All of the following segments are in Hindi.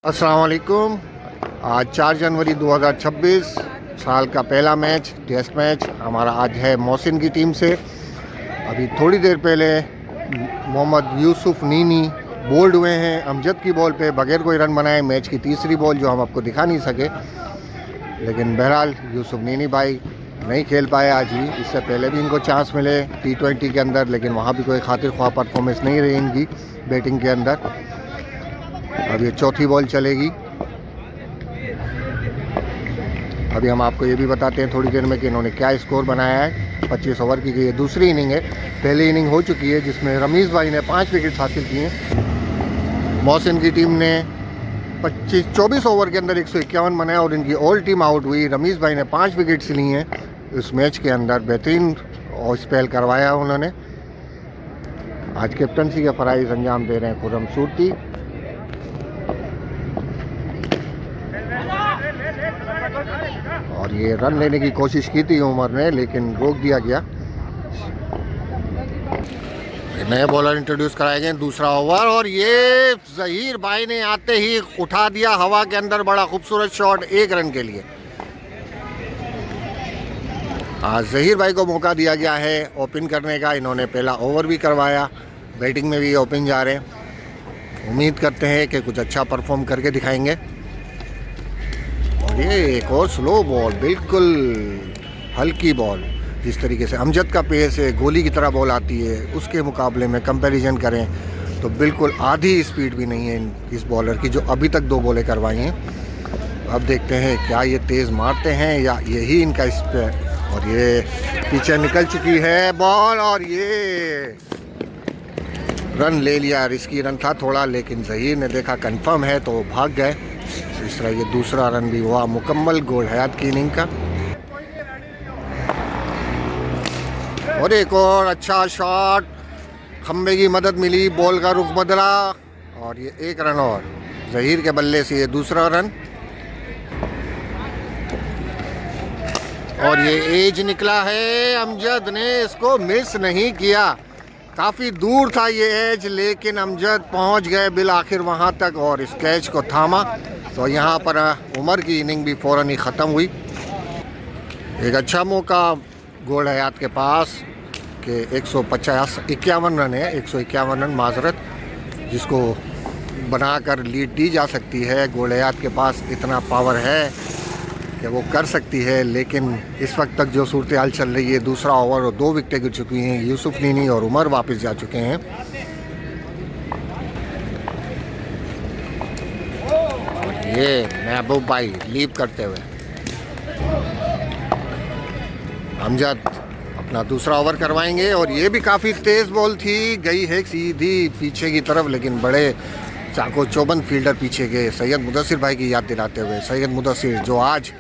अस्सलाम वालेकुम। आज 4 जनवरी 2026 साल का पहला मैच टेस्ट मैच हमारा आज है मोहसिन की टीम से। अभी थोड़ी देर पहले मोहम्मद यूसुफ नीनी बोल्ड हुए हैं अमजद की बॉल पे बगैर कोई रन बनाए। मैच की तीसरी बॉल जो हम आपको दिखा नहीं सके, लेकिन बहरहाल यूसुफ नीनी भाई नहीं खेल पाए आज ही। इससे पहले भी इनको चांस मिले T20 के अंदर, लेकिन वहाँ भी कोई खातिर ख्वाह परफॉर्मेंस नहीं रही इनकी बैटिंग के अंदर। अब ये चौथी बॉल चलेगी। अभी हम आपको ये भी बताते हैं थोड़ी देर में कि इन्होंने क्या स्कोर बनाया है। 25 ओवर की ये दूसरी इनिंग है। पहली इनिंग हो चुकी है जिसमें रमीज़ भाई ने 5 विकेट हासिल किए। मोहसिन की टीम ने 24 ओवर के अंदर 151 बनाया और इनकी ऑल टीम आउट हुई। रमीज़ भाई ने 5 विकेट्स ली हैं इस मैच के अंदर। बेहतरीन स्पेल करवाया उन्होंने। आज कैप्टनसी का फ़राइज़ अंजाम दे रहे हैं खुर्रम सूरती। और ये रन लेने की कोशिश की थी उमर ने, लेकिन रोक दिया गया। नए बॉलर इंट्रोड्यूस कराए गए दूसरा ओवर, और ये ज़हीर भाई ने आते ही उठा दिया हवा के अंदर। बड़ा खूबसूरत शॉट 1 रन के लिए। आज ज़हीर भाई को मौका दिया गया है ओपन करने का। इन्होंने पहला ओवर भी करवाया, बैटिंग में भी ओपन जा रहे हैं। उम्मीद करते हैं कि कुछ अच्छा परफॉर्म करके दिखाएंगे। और ये एक और स्लो बॉल, बिल्कुल हल्की बॉल। जिस तरीके से अमजद का पेस है, गोली की तरह बॉल आती है, उसके मुकाबले में कंपैरिजन करें तो बिल्कुल आधी स्पीड भी नहीं है इस बॉलर की जो अभी तक 2 बॉलें करवाई हैं। अब देखते हैं क्या ये तेज़ मारते हैं या यही इनका स्पेयर। और ये पीछे निकल चुकी है बॉल, और ये रन ले लिया। रिस्की रन था थोड़ा, लेकिन ज़हीर ने देखा कंफर्म है तो भाग गए। इस तरह ये दूसरा रन भी हुआ मुकम्मल गोल हयात की इनिंग का। और एक और अच्छा शॉट, खंबे की मदद मिली, बॉल का रुख बदला, और ये 1 रन और ज़हीर के बल्ले से ये दूसरा रन। और ये एज निकला है, अमजद ने इसको मिस नहीं किया। काफ़ी दूर था ये एज, लेकिन अमजद पहुंच गए बिल आखिर वहां तक और इस कैच को थामा। तो यहाँ पर उमर की इनिंग भी फ़ौरन ही ख़त्म हुई। एक अच्छा मौका गोल हयात के पास कि 151 रन है, 151 रन माजरत, जिसको बनाकर लीड दी जा सकती है। गोल हयात के पास इतना पावर है कि वो कर सकती है, लेकिन इस वक्त तक जो सूरत हाल चल रही है, दूसरा ओवर और 2 विकेटें गिर चुकी हैं। यूसुफ नीनी और उमर वापस जा चुके हैं। ये महबूब भाई लीप करते हुए अमजद अपना दूसरा ओवर करवाएंगे। और ये भी काफ़ी तेज़ बॉल थी, गई है सीधी पीछे की तरफ, लेकिन बड़े चाको चौबंद फील्डर पीछे गए। सैयद मुदस्सिर भाई की याद दिलाते हुए, सैयद मुदस्सिर जो आज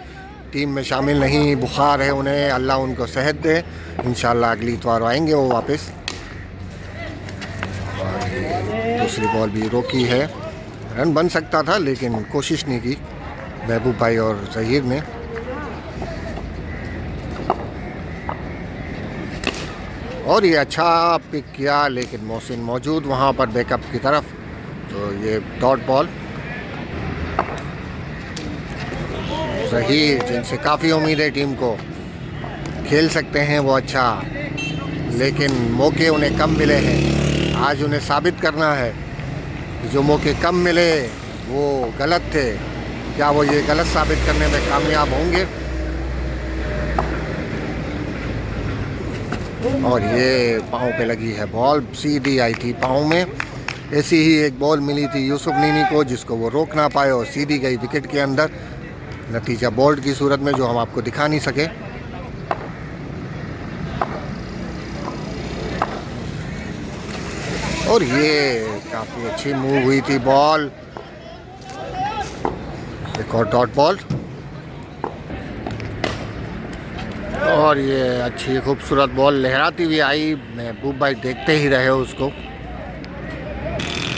टीम में शामिल नहीं, बुखार है उन्हें, अल्लाह उनको सेहत दे। इंशाल्लाह अगली इतवार आएंगे वो वापस। और दूसरी बॉल भी रोकी है, रन बन सकता था लेकिन कोशिश नहीं की महबूब भाई और ज़हीर ने। और ये अच्छा पिक किया, लेकिन मोहसिन मौजूद वहाँ पर बैकअप की तरफ। तो ये डॉट बॉल। ज़हीर जिनसे काफ़ी उम्मीद है टीम को, खेल सकते हैं वो अच्छा, लेकिन मौके उन्हें कम मिले हैं। आज उन्हें साबित करना है कि जो मौके कम मिले वो गलत थे। क्या वो ये गलत साबित करने में कामयाब होंगे? और ये पाँव पे लगी है बॉल, सीधी आई थी पाँव में। ऐसी ही एक बॉल मिली थी यूसुफ नीनी को जिसको वो रोक ना पाए और सीधी गई विकेट के अंदर। नतीजा बोल्ड की सूरत में जो हम आपको दिखा नहीं सके। और ये काफ़ी अच्छी मूव हुई थी बॉल। एक और डॉट बॉल, और ये अच्छी खूबसूरत बॉल लहराती हुई आई। महबूब भाई देखते ही रहे उसको।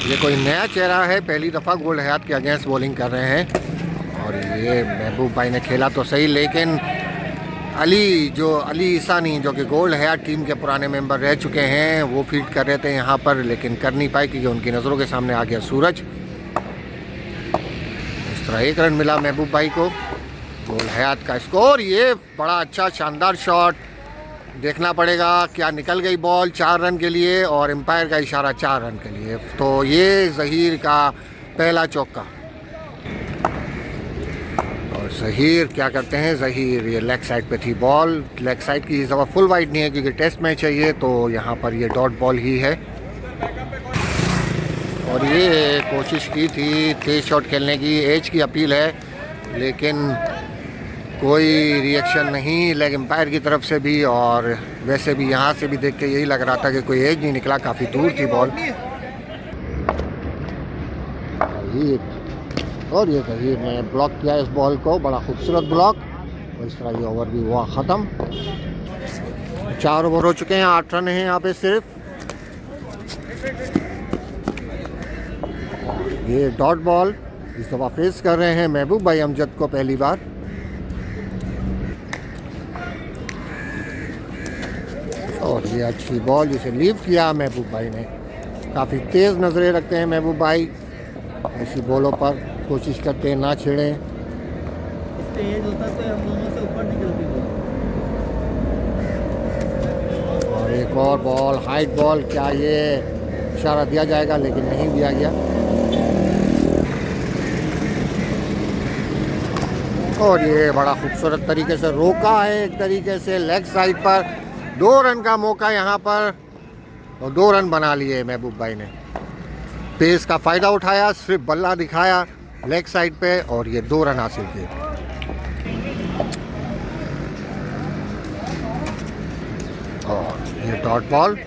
ये कोई नया चेहरा है, पहली दफ़ा गोल हयात के अगेंस्ट बॉलिंग कर रहे हैं। और ये महबूब भाई ने खेला तो सही, लेकिन अली ईसानी जो कि गोल हयात टीम के पुराने मेंबर रह चुके हैं, वो फील्ड कर रहे थे यहाँ पर, लेकिन कर नहीं पाए क्योंकि उनकी नज़रों के सामने आ गया सूरज। इस तरह 1 रन मिला महबूब भाई को। गोल हयात का स्कोर। ये बड़ा अच्छा शानदार शॉट, देखना पड़ेगा क्या निकल गई बॉल 4 रन के लिए और एम्पायर का इशारा 4 रन के लिए। तो ये ज़हीर का पहला चौका। और ज़हीर क्या करते हैं, ज़हीर ये लेग साइड पे थी बॉल, लेग साइड की इस दफ़ा फुल वाइड नहीं है क्योंकि टेस्ट मैच है ये, तो यहाँ पर ये डॉट बॉल ही है। और ये कोशिश की थी तेज शॉट खेलने की, एज की अपील है, लेकिन कोई रिएक्शन नहीं लेग एम्पायर की तरफ से भी, और वैसे भी यहाँ से भी देख के यही लग रहा था कि कोई एज नहीं निकला, काफ़ी दूर थी बॉल। और ये ज़हीर ने ब्लॉक किया इस बॉल को, बड़ा खूबसूरत ब्लॉक। और इस तरह ये ओवर भी हुआ ख़त्म। 4 ओवर हो चुके हैं, 8 रन हैं यहाँ पे सिर्फ। ये डॉट बॉल इस दफ़ा फेस कर रहे हैं महबूब भाई अमजद को पहली बार। और ये अच्छी बॉल जिसे लीव किया महबूब भाई ने। काफ़ी तेज़ नज़रें रखते हैं महबूब भाई, ऐसी बॉलों पर कोशिश करते हैं ना छेड़ें। और एक और बॉल, हाइट बॉल, क्या ये इशारा दिया जाएगा, लेकिन नहीं दिया गया। और ये बड़ा खूबसूरत तरीके से रोका है, एक तरीके से लेग साइड पर। 2 रन का मौका यहाँ पर और 2 रन बना लिए महबूब भाई ने। पेस का फ़ायदा उठाया, सिर्फ बल्ला दिखाया लेग साइड पे और ये 2 रन हासिल किए। और ये डॉट बॉल,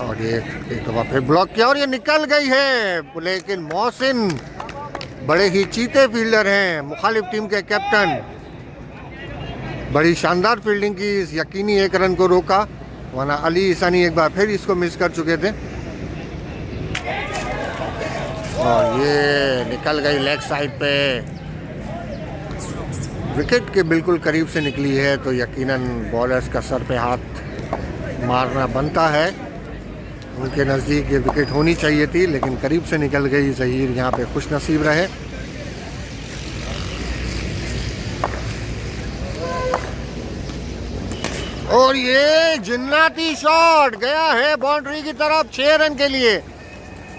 और ये एक दफ़ा फिर ब्लॉक किया और ये निकल गई है। लेकिन मोहसिन बड़े ही चीते फील्डर हैं, मुखालिफ टीम के कैप्टन। बड़ी शानदार फील्डिंग की, इस यकीनी 1 रन को रोका, वरना अली ईसानी एक बार फिर इसको मिस कर चुके थे। और ये निकल गई लेग साइड पे, विकेट के बिल्कुल करीब से निकली है, तो यकीनन बॉलर्स का सर पे हाथ मारना बनता है। उनके नज़दीक ये विकेट होनी चाहिए थी, लेकिन करीब से निकल गई। ज़हीर यहाँ पे खुश नसीब रहे। और ये जिन्नाती शॉट गया है बाउंड्री की तरफ 6 रन के लिए।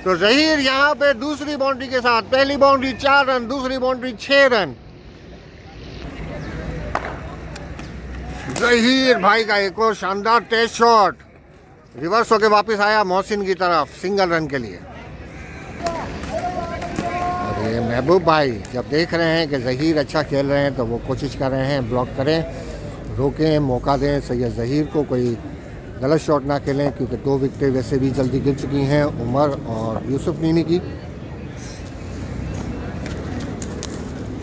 तो ज़हीर यहाँ पे दूसरी बाउंड्री के साथ, पहली बाउंड्री 4 रन, दूसरी बाउंड्री 6 रन। ज़हीर भाई का एक और शानदार टेस्ट शॉट, रिवर्स होके वापस आया मोहसिन की तरफ सिंगल रन के लिए। और ये महबूब भाई जब देख रहे हैं कि ज़हीर अच्छा खेल रहे हैं, तो वो कोशिश कर रहे हैं ब्लॉक करें, रोकें, मौका दें सैयद ज़हीर को, कोई गलत शॉट ना खेलें, क्योंकि 2 विकेटें वैसे भी जल्दी गिर चुकी हैं उमर और यूसुफ नीनी की।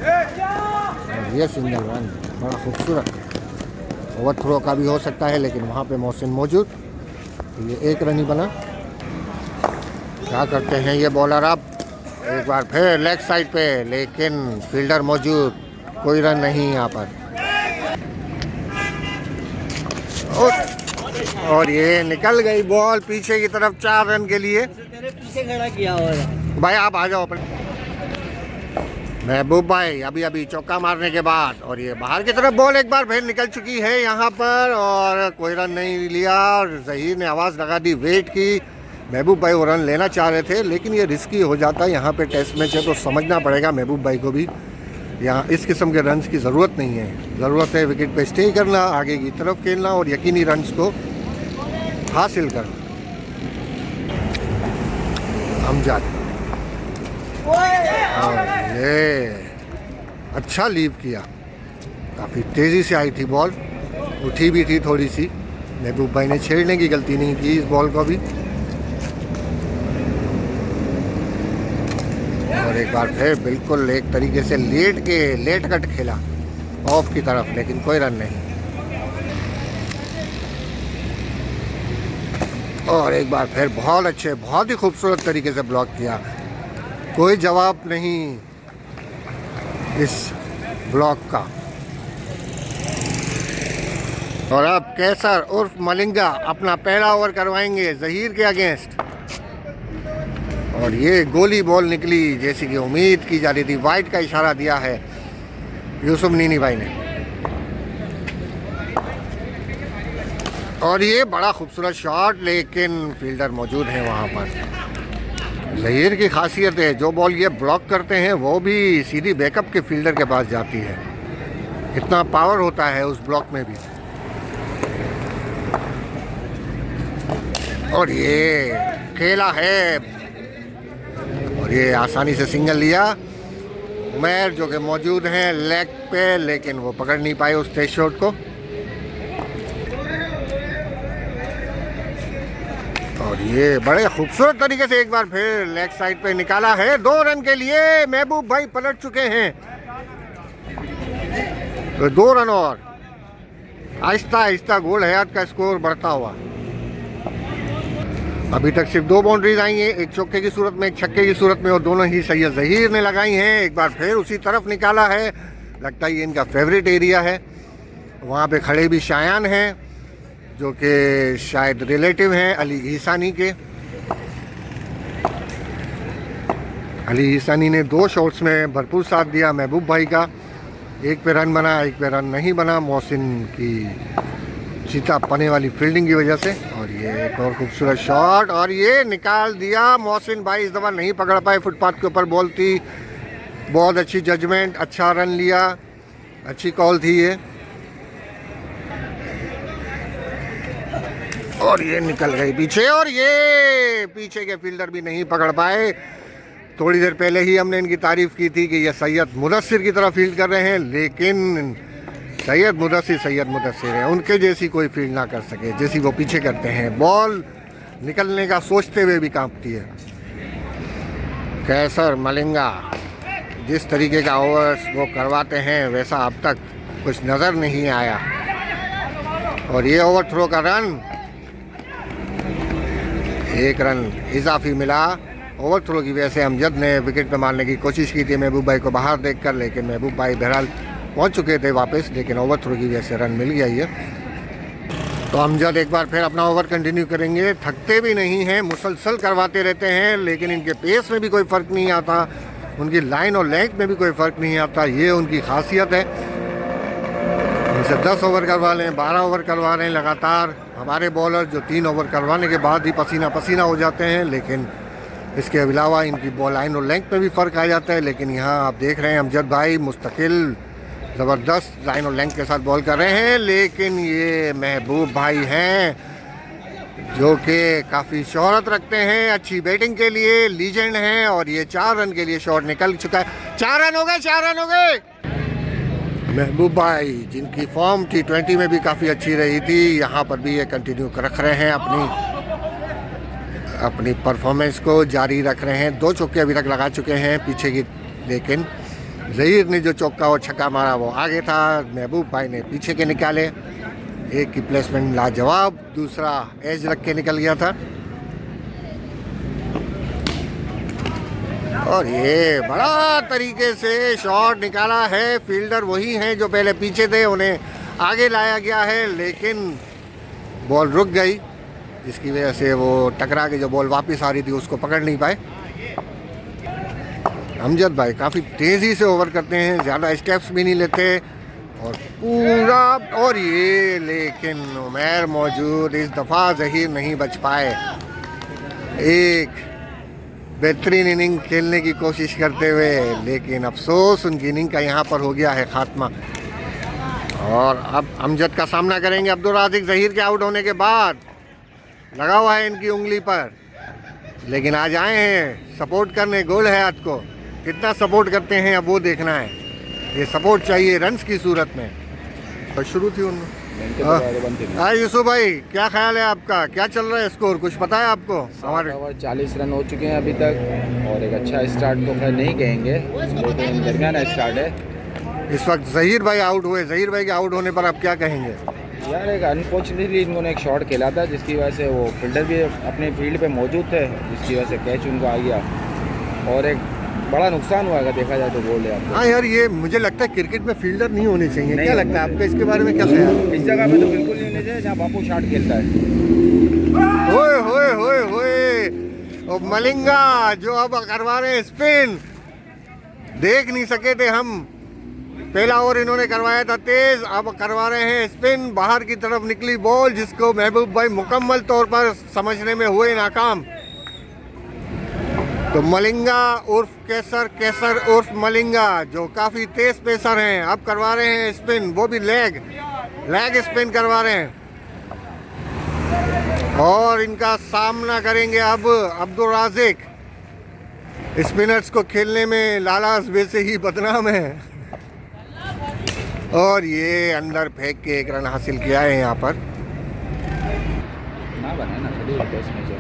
और ये सिंगल रन बड़ा खूबसूरत, ओवर थ्रो का भी हो सकता है, लेकिन वहाँ पे मोहसिन मौजूद, तो ये 1 रन ही बना। क्या करते हैं ये बॉलर अब, एक बार फिर लेग साइड पे, लेकिन फील्डर मौजूद, कोई रन नहीं यहाँ पर। और ये निकल गई बॉल पीछे की तरफ 4 रन के लिए। तेरे पीछे खड़ा किया होगा भाई, आप आ जाओ अपने। महबूब भाई अभी चौका मारने के बाद, और ये बाहर की तरफ बॉल एक बार फिर निकल चुकी है यहाँ पर, और कोई रन नहीं लिया। और ज़हीर ने आवाज़ लगा दी, वेट की। महबूब भाई वो रन लेना चाह रहे थे, लेकिन ये रिस्की हो जाता है। यहाँ पे टेस्ट मैच है, तो समझना पड़ेगा महबूब भाई को भी, यहाँ इस किस्म के रन्स की ज़रूरत नहीं है। ज़रूरत है विकेट पे स्टे करना, आगे की तरफ खेलना और यकीनी रन्स को हासिल करना। अमजद, ये अच्छा लीव किया, काफ़ी तेज़ी से आई थी बॉल, उठी भी थी थोड़ी सी। महबूब भाई ने छेड़ने की गलती नहीं की इस बॉल को भी। और एक बार फिर बिल्कुल एक तरीके से लेट कट खेला ऑफ की तरफ, लेकिन कोई रन नहीं। और एक बार फिर बहुत अच्छे, बहुत ही खूबसूरत तरीके से ब्लॉक किया, कोई जवाब नहीं इस ब्लॉक का। और अब कैसर उर्फ मलिंगा अपना पहला ओवर करवाएंगे ज़हीर के अगेंस्ट। और ये गोली बॉल निकली जैसी कि उम्मीद की जा रही थी। वाइट का इशारा दिया है यूसुफ नीनी भाई ने। और ये बड़ा खूबसूरत शॉट, लेकिन फील्डर मौजूद है वहाँ पर। ज़हीर की खासियत है, जो बॉल ये ब्लॉक करते हैं वो भी सीधी बैकअप के फील्डर के पास जाती है। इतना पावर होता है उस ब्लॉक में भी। और ये खेला है और ये आसानी से सिंगल लिया। उमैर जो कि मौजूद हैं लेग पे, लेकिन वो पकड़ नहीं पाए उस तेज शॉट को। और ये बड़े खूबसूरत तरीके से एक बार फिर लेग साइड पे निकाला है। 2 रन के लिए महबूब भाई पलट चुके हैं। तो 2 रन और आहिस्ता आहिस्ता गोल हयात का स्कोर बढ़ता हुआ। अभी तक सिर्फ 2 बाउंड्रीज आई हैं, एक चौके की सूरत में, एक छक्के की सूरत में, और दोनों ही सैयद ज़हीर ने लगाई हैं। एक बार फिर उसी तरफ निकाला है, लगता है ये इनका फेवरेट एरिया है। वहाँ पे खड़े भी शायान हैं जो कि शायद रिलेटिव हैं अली ईसानी के। अली ईसानी ने 2 शॉट्स में भरपूर साथ दिया महबूब भाई का। एक पे रन बना, एक पे रन नहीं बना, मोहसिन की चीता पने वाली फील्डिंग की वजह से। और ये एक और खूबसूरत शॉट, और ये निकाल दिया। मोहसिन भाई इस दफ़ा नहीं पकड़ पाए, फुटपाथ के ऊपर बॉल थी। बहुत अच्छी जजमेंट, अच्छा रन लिया, अच्छी कॉल थी ये। और ये निकल गई पीछे, और ये पीछे के फील्डर भी नहीं पकड़ पाए। थोड़ी देर पहले ही हमने इनकी तारीफ की थी कि ये सैयद मुदस्सिर की तरह फील्ड कर रहे हैं, लेकिन सैयद मुदस्सिर है, उनके जैसी कोई फील्ड ना कर सके जैसी वो पीछे करते हैं। बॉल निकलने का सोचते हुए भी कांपती है। कैसर मलिंगा जिस तरीके का ओवर्स वो करवाते हैं वैसा अब तक कुछ नज़र नहीं आया। और ये ओवर थ्रो का रन, 1 रन इजाफी मिला। ओवर थ्रो की वजह से अमजद ने विकेट पे मारने की कोशिश की थी महबूब भाई को बाहर देखकर, लेकिन महबूब भाई बहरहाल पहुंच चुके थे वापस, लेकिन ओवर थ्रो की वजह से रन मिल गया ये। तो अमजद एक बार फिर अपना ओवर कंटिन्यू करेंगे। थकते भी नहीं हैं, मुसलसल करवाते रहते हैं, लेकिन इनके पेस में भी कोई फ़र्क नहीं आता, उनकी लाइन और लेंथ में भी कोई फ़र्क नहीं आता। ये उनकी खासियत है। इनसे 10 ओवर करवा लें, 12 ओवर करवा लें लगातार। हमारे बॉलर जो 3 ओवर करवाने के बाद ही पसीना पसीना हो जाते हैं, लेकिन इसके अलावा इनकी बॉल लाइन और लेंथ में भी फ़र्क आ जाता है। लेकिन यहाँ आप देख रहे हैं अमजद भाई मुस्तकिल ज़बरदस्त लाइन और लेंथ के साथ बॉल कर रहे हैं। लेकिन ये महबूब भाई हैं जो कि काफ़ी शोहरत रखते हैं अच्छी बैटिंग के लिए, लीजेंड हैं। और ये 4 रन के लिए शॉट निकल चुका है। 4 रन हो गए, 4 रन हो गए। महबूब भाई जिनकी फॉर्म T20 में भी काफ़ी अच्छी रही थी, यहाँ पर भी ये कंटिन्यू रख रहे हैं अपनी परफॉर्मेंस को जारी रख रहे हैं। 2 चौके अभी तक लगा चुके हैं पीछे की, लेकिन ज़हीर ने जो चौका और छक्का मारा वो आगे था, महबूब भाई ने पीछे के निकाले। एक की प्लेसमेंट लाजवाब, दूसरा एज रख के निकल गया था। और ये बड़ा तरीके से शॉट निकाला है। फील्डर वही हैं जो पहले पीछे थे, उन्हें आगे लाया गया है, लेकिन बॉल रुक गई, जिसकी वजह से वो टकरा के जो बॉल वापस आ रही थी उसको पकड़ नहीं पाए। अमजद भाई काफ़ी तेज़ी से ओवर करते हैं, ज़्यादा स्टेप्स भी नहीं लेते, और पूरा। और ये लेकिन उमैर मौजूद, इस दफ़ा ज़हीर नहीं बच पाए। एक बेहतरीन इनिंग खेलने की कोशिश करते हुए, लेकिन अफसोस उनकी इनिंग का यहाँ पर हो गया है खात्मा। और अब अमजद का सामना करेंगे अब्दुल राज़िक ज़हीर के आउट होने के बाद। लगा हुआ है इनकी उंगली पर, लेकिन आज आए हैं सपोर्ट करने गोल हयात को। कितना सपोर्ट करते हैं अब वो देखना है। ये सपोर्ट चाहिए रन्स की सूरत में। और शुरू थी उनमें। हाँ यूसुफ भाई, क्या ख्याल है आपका, क्या चल रहा है स्कोर, कुछ पता है आपको? हमारे 40 रन हो चुके हैं अभी तक, और एक अच्छा स्टार्ट तो खैर नहीं कहेंगे, लेकिन दरमियाना स्टार्ट है। इस वक्त ज़हीर भाई आउट हुए, ज़हीर भाई के आउट होने पर आप क्या कहेंगे? यार एक अनफॉर्चुनेटली इन्होंने एक शॉट खेला था जिसकी वजह से वो फील्डर भी अपने फील्ड पे मौजूद थे, जिसकी वजह से कैच उनको आ गया और एक बड़ा नुकसान हुआ अगर देखा जाए तो बोल यार। हाँ यार, ये मुझे लगता है क्रिकेट में फील्डर नहीं होने चाहिए। क्या लगता है आपका इसके बारे में, क्या ख्याल? इस जगह पे तो बिल्कुल नहीं होने चाहिए जहाँ बापू शॉट खेलता है। होए होए होए होए, और मलिंगा जो अब करवा रहे हैं स्पिन, देख नहीं सके थे हम, पहला ओवर इन्होंने करवाया था तेज, अब करवा रहे हैं स्पिन। बाहर की तरफ निकली बॉल जिसको महबूब भाई मुकम्मल तौर पर समझने में हुए नाकाम। तो मलिंगा उर्फ केसर, केसर उर्फ मलिंगा जो काफ़ी तेज पेसर हैं, अब करवा रहे हैं स्पिन, वो भी लेग स्पिन करवा रहे हैं। और इनका सामना करेंगे अब अब्दुल राज़िक। स्पिनर्स को खेलने में लालास वैसे ही बदनाम है। और ये अंदर फेंक के एक रन हासिल किया है यहाँ पर। ना बने ना थोड़ी टेस्ट में जो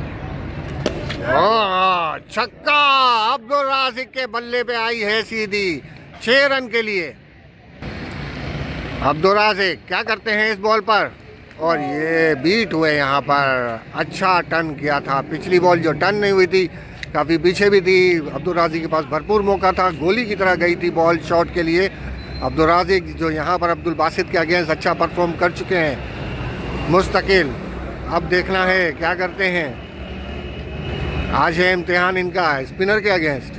छक्का अब्दुल राज़िक के बल्ले पे आई है सीधी 6 रन के लिए। अब्दुल राज़िक क्या करते हैं इस बॉल पर, और ये बीट हुए यहाँ पर। अच्छा टर्न किया था, पिछली बॉल जो टर्न नहीं हुई थी, काफ़ी पीछे भी थी। अब्दुल राज़िक के पास भरपूर मौका था, गोली की तरह गई थी बॉल शॉट के लिए। अब्दुल राज़िक जो यहाँ पर अब्दुल बासित के अगेंस्ट अच्छा परफॉर्म कर चुके हैं मुस्तकिल। अब देखना है क्या करते हैं, आज है इम्तिहान इनका स्पिनर के अगेंस्ट।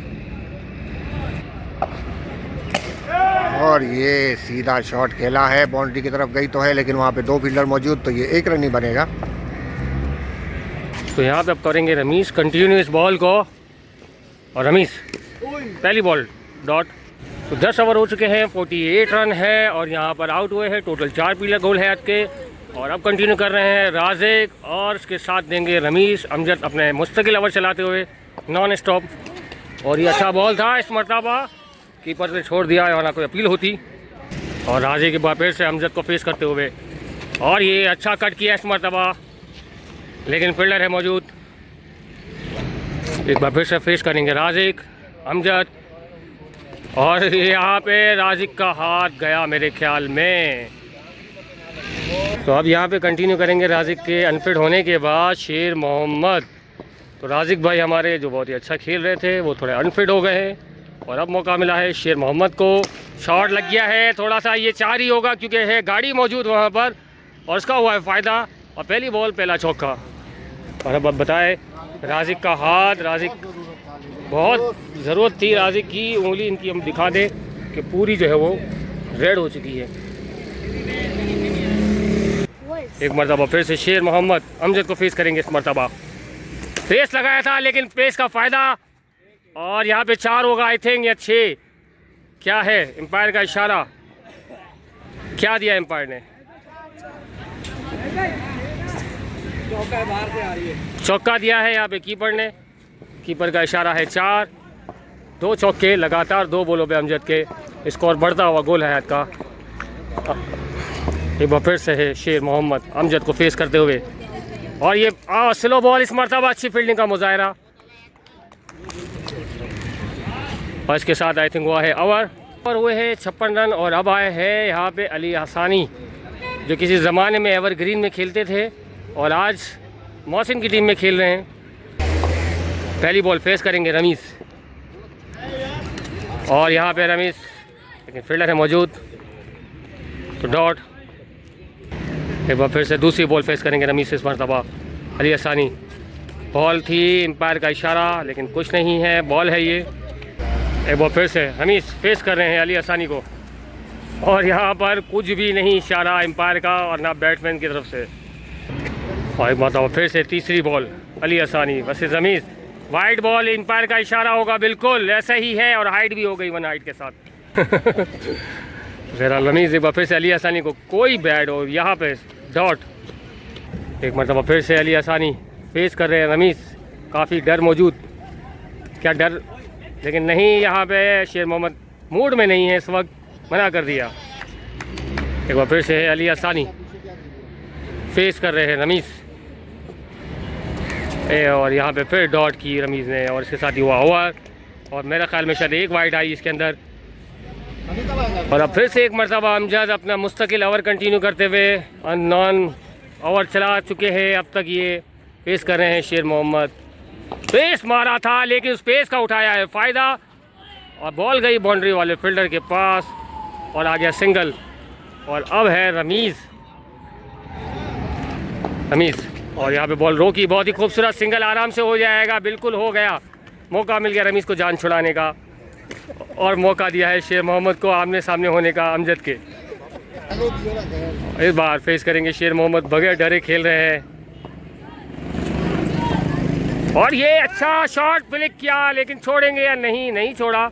और ये सीधा शॉट खेला है, बाउंड्री की तरफ गई तो है, लेकिन वहाँ पे 2 फील्डर मौजूद, तो ये 1 रन ही बनेगा। तो यहाँ पे अब करेंगे रमीश कंटिन्यू इस बॉल को, और रमीश पहली बॉल डॉट। तो 10 ओवर हो चुके हैं, 48 रन है, और यहाँ पर आउट हुए हैं। टोटल 4 पीलर गोल है आज के। और अब कंटिन्यू कर रहे हैं राज़िक, और इसके साथ देंगे रमीश। अमजद अपने मुस्तकिल ओवर चलाते हुए नॉन स्टॉप। और ये अच्छा बॉल था इस मरतबा, कीपर से छोड़ दिया, वरना कोई अपील होती। और राज़िक के बाद फिर से अमजद को फेस करते हुए, और ये अच्छा कट किया इस मरतबा, लेकिन फील्डर है मौजूद। एक बार फिर से फेस करेंगे राज़िक, अमजद, और यहाँ पे राज़िक का हाथ गया मेरे ख्याल में। तो अब यहाँ पे कंटिन्यू करेंगे राज़िक के अनफिट होने के बाद शेर मोहम्मद। तो राज़िक भाई हमारे जो बहुत ही अच्छा खेल रहे थे वो थोड़े अनफिट हो गए हैं, और अब मौका मिला है शेर मोहम्मद को। शॉट लग गया है, थोड़ा सा ये 4 ही होगा क्योंकि है गाड़ी मौजूद वहाँ पर, और उसका हुआ है फ़ायदा। और पहली बॉल पहला चौका। और अब बताए राज़िक का हाथ, राज़िक बहुत ज़रूरत थी राज़िक की, उंगली इनकी हम दिखा दें कि पूरी जो है वो रेड हो चुकी है। एक मरतबा फिर से शेर मोहम्मद अमजद को फेस करेंगे इस मरतबा। पेस लगाया था लेकिन पेस का फ़ायदा, और यहाँ पे 4 होगा आई थिंक, या 6 क्या है। एम्पायर का इशारा क्या दिया एम्पायर ने, बाहर से आ रही है, चौका दिया है यहाँ पे कीपर ने। कीपर का इशारा है 4, 2 चौके लगातार 2 बॉलों पे अमजद के, स्कोर बढ़ता हुआ गोल हयात का। एक बार फिर से है शेर मोहम्मद अमजद को फेस करते हुए, और ये स्लो बॉल इस मरतबा, अच्छी फील्डिंग का मुजाहरा। और इसके साथ आई थिंक हुआ है ओवर, और हुए हैं 56 रन। और अब आए हैं यहाँ पे अली हसानी, जो किसी ज़माने में एवरग्रीन में खेलते थे और आज मौसिन की टीम में खेल रहे हैं। पहली बॉल फेस करेंगे रमीश, और यहाँ पे रमीश, लेकिन फील्डर है मौजूद, तो डॉट। एक बार फिर से दूसरी बॉल फेस करेंगे रमीश इस मरतबा। अली हसानी, बॉल थी, एम्पायर का इशारा, लेकिन कुछ नहीं है, बॉल है ये। एक बार फिर से रमीश फेस कर रहे हैं अली हसानी को, और यहाँ पर कुछ भी नहीं इशारा एम्पायर का और ना बैट्समैन की तरफ से। और एक मरतबा फिर से तीसरी बॉल अली हसानी वैसे रमीश, वाइड बॉल, एम्पायर का इशारा होगा, बिल्कुल ऐसा ही है, और हाइट भी हो गई 1 हाइट के साथ। ज़रा रमीज़ एक बार फिर से अली हसानी को, कोई बैड, और यहाँ पे डॉट। एक मरतबा फिर से अली हसानी फेस कर रहे हैं रमीज़, काफ़ी डर मौजूद, क्या डर, लेकिन नहीं, यहाँ पे शेर मोहम्मद मूड में नहीं है इस वक्त, मना कर दिया। एक बार फिर से है अली हसानी फेस कर रहे हैं रमीज़, और यहाँ पे फिर डॉट की रमीज़ ने, और इसके साथ ही हुआ ओवर, और मेरा ख्याल में शायद 1 वाइड आई इसके अंदर। और अब फिर से एक मरतबा अमजद अपना मुस्तकिल ओवर कंटिन्यू करते हुए नॉन ओवर चला चुके हैं अब तक। ये पेस कर रहे हैं शेर मोहम्मद, पेस मारा था लेकिन उस पेस का उठाया है फ़ायदा, और बॉल गई बाउंड्री वाले फील्डर के पास, और आ गया सिंगल। और अब है रमीज़ और यहाँ पे बॉल रोकी, बहुत ही खूबसूरत सिंगल आराम से हो जाएगा, बिल्कुल हो गया। मौका मिल गया रमीज़ को जान छुड़ाने का और मौका दिया है शेर मोहम्मद को आमने सामने होने का अमजद के। इस बार फेस करेंगे शेर मोहम्मद, बगैर डरे खेल रहे हैं और ये अच्छा शॉट फ्लिक किया, लेकिन छोड़ेंगे या नहीं, नहीं छोड़ा।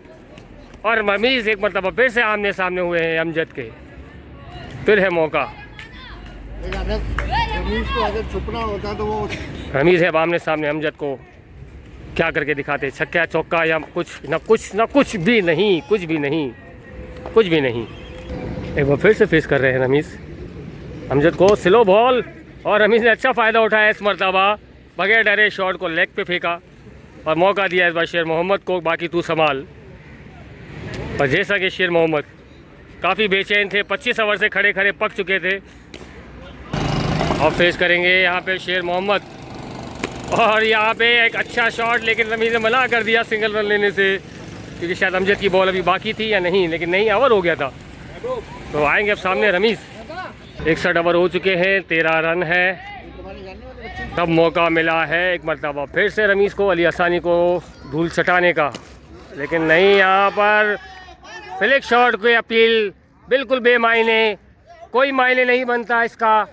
और रमीज़ एक मरतबा फिर से आमने सामने हुए हैं अमजद के। फिर है मौका, रमीज़ को अगर छुपना होता तो वो रमीज़ है आमने सामने अमजद को, क्या करके दिखाते, छक्का चौका या कुछ भी नहीं, कुछ भी नहीं, कुछ भी नहीं। एक बार फिर से फेस कर रहे हैं रमीज़ अमजद को, स्लो बॉल, और रमीज़ ने अच्छा फ़ायदा उठाया इस मरतबा, बगैर डरे शॉट को लेग पे फेंका और मौका दिया इस बार शेर मोहम्मद को, बाकी तू संभाल। और जैसा कि शेर मोहम्मद काफ़ी बेचैन थे, 25 ओवर से खड़े खड़े पक चुके थे, और फेस करेंगे यहाँ पे शेर मोहम्मद। और यहाँ पे एक अच्छा शॉट, लेकिन रमीज़ ने मना कर दिया सिंगल रन लेने से, क्योंकि शायद अमजद की बॉल अभी बाकी थी या नहीं, लेकिन नहीं, ओवर हो गया था। तो आएंगे अब सामने रमीज़। 61 ओवर हो चुके हैं, 13 रन है। तब मौका मिला है एक मरतबा फिर से रमीज़ को अली हसानी को धूल चटाने का, लेकिन नहीं, यहाँ पर फ्लिक शॉट की अपील बिल्कुल बेमायने, कोई मायने नहीं बनता इसका।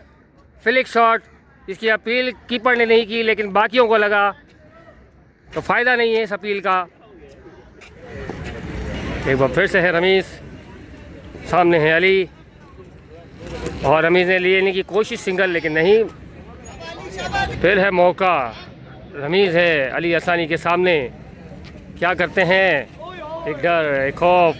फ्लिक शॉट, इसकी अपील कीपर ने नहीं की, लेकिन बाकियों को लगा, तो फ़ायदा नहीं है इस अपील का। एक बार फिर से है रमीज़, सामने है अली, और रमीज़ ने लेने की कोशिश सिंगल, लेकिन नहीं। फिर है मौका, रमीज़ है अली हसानी के सामने, क्या करते हैं, एक डर, एक खौफ,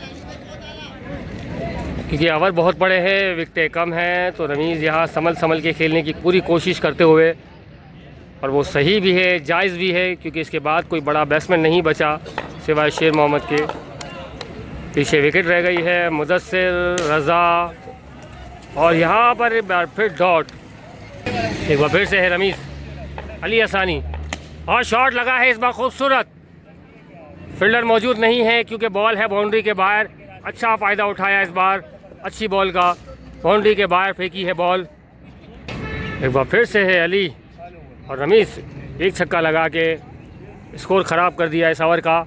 क्योंकि ओवर बहुत बड़े हैं, विकेटें कम हैं, तो रमीज़ यहाँ संभल के खेलने की पूरी कोशिश करते हुए, और वो सही भी है, जायज़ भी है, क्योंकि इसके बाद कोई बड़ा बैट्समैन नहीं बचा सिवाय शेर मोहम्मद के। पीछे विकेट रह गई है, मुदस्सिर, रज़ा, और यहाँ पर एक बार फिर डॉट। एक बार फिर से है रमीज़, अली हसानी, और शॉट लगा है इस बार खूबसूरत। फील्डर मौजूद नहीं है क्योंकि बॉल है बाउंड्री के बाहर, अच्छा फ़ायदा उठाया इस बार अच्छी बॉल का, बाउंड्री के बाहर फेंकी है बॉल। एक बार फिर से है अली, और रमीज़ एक छक्का लगा के स्कोर ख़राब कर दिया इस ओवर का।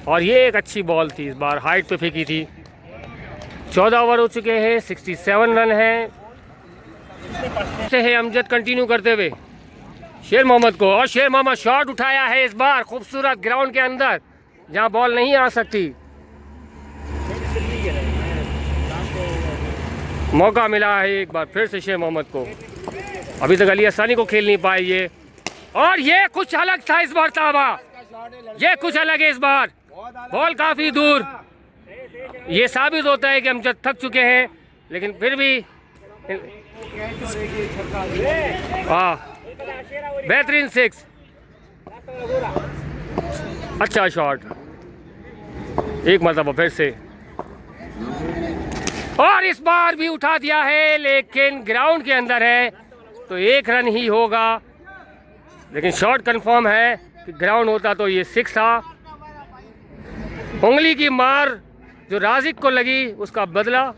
और ये एक अच्छी बॉल थी, इस बार हाइट पे फेंकी थी। 14 ओवर हो चुके हैं, 67 रन हैं। से है अमजद कंटिन्यू करते हुए शेर मोहम्मद को, और शेर मोहम्मद शॉट उठाया है इस बार खूबसूरत ग्राउंड के अंदर, जहां बॉल नहीं आ सकती। मौका मिला है एक बार फिर से शेर मोहम्मद को, अभी तक अली हसानी को खेल नहीं पाए ये, और ये कुछ अलग था इस बार ताबा, ये कुछ अलग है इस बार, बॉल काफ़ी दूर। ये साबित होता है कि हम जब थक चुके हैं, लेकिन फिर भी बेहतरीन 6, अच्छा शॉट, एक मरतबा फिर से, और इस बार भी उठा दिया है, लेकिन ग्राउंड के अंदर है तो 1 रन ही होगा, लेकिन शॉट कंफर्म है कि ग्राउंड होता तो ये 6 था। उंगली की मार जो राजिक को लगी, उसका बदला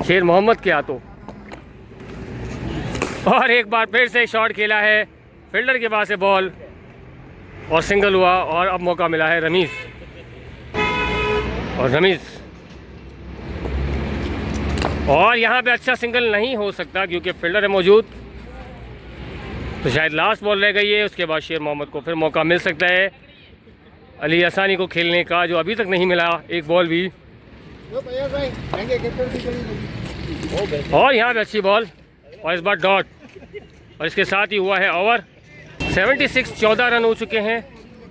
शेर मोहम्मद के हाथों। और एक बार फिर से शॉट खेला है, फील्डर के पास है बॉल, और सिंगल हुआ, और अब मौका मिला है रमीज़, और रमीज़, और यहाँ पे अच्छा सिंगल नहीं हो सकता क्योंकि फील्डर है मौजूद, तो शायद लास्ट बॉल रह गई है। उसके बाद शेर मोहम्मद को फिर मौका मिल सकता है अली हसानी को खेलने का, जो अभी तक नहीं मिला एक बॉल भी। और यहाँ पे अच्छी बॉल, और इस बार डॉट, और इसके साथ ही हुआ है ओवर। 76, 14 रन हो चुके हैं,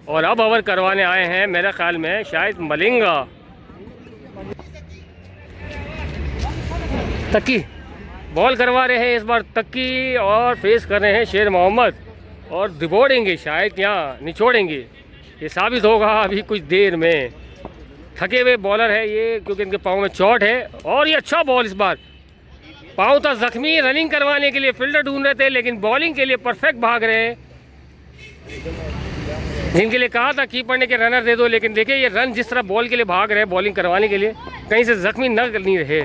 और अब ओवर करवाने आए हैं मेरे ख्याल में शायद मलिंगा। तक्की बॉल करवा रहे हैं इस बार तक्की, और फेस कर रहे हैं शेर मोहम्मद, और दिबोड़ेंगे शायद, यहाँ निचोड़ेंगे, ये साबित होगा अभी कुछ देर में। थके हुए बॉलर है ये, क्योंकि इनके पाँव में चोट है, और ये अच्छा बॉल, इस बार पाँव था जख्मी, रनिंग करवाने के लिए फील्डर ढूंढ रहे थे, लेकिन बॉलिंग के लिए परफेक्ट भाग रहे हैं, जिनके लिए कहा था कीपर ने कि रनर दे दो, लेकिन देखिए ये रन जिस तरह बॉल के लिए भाग रहे हैं, बॉलिंग करवाने के लिए, कहीं से जख्मी न नहीं रहे।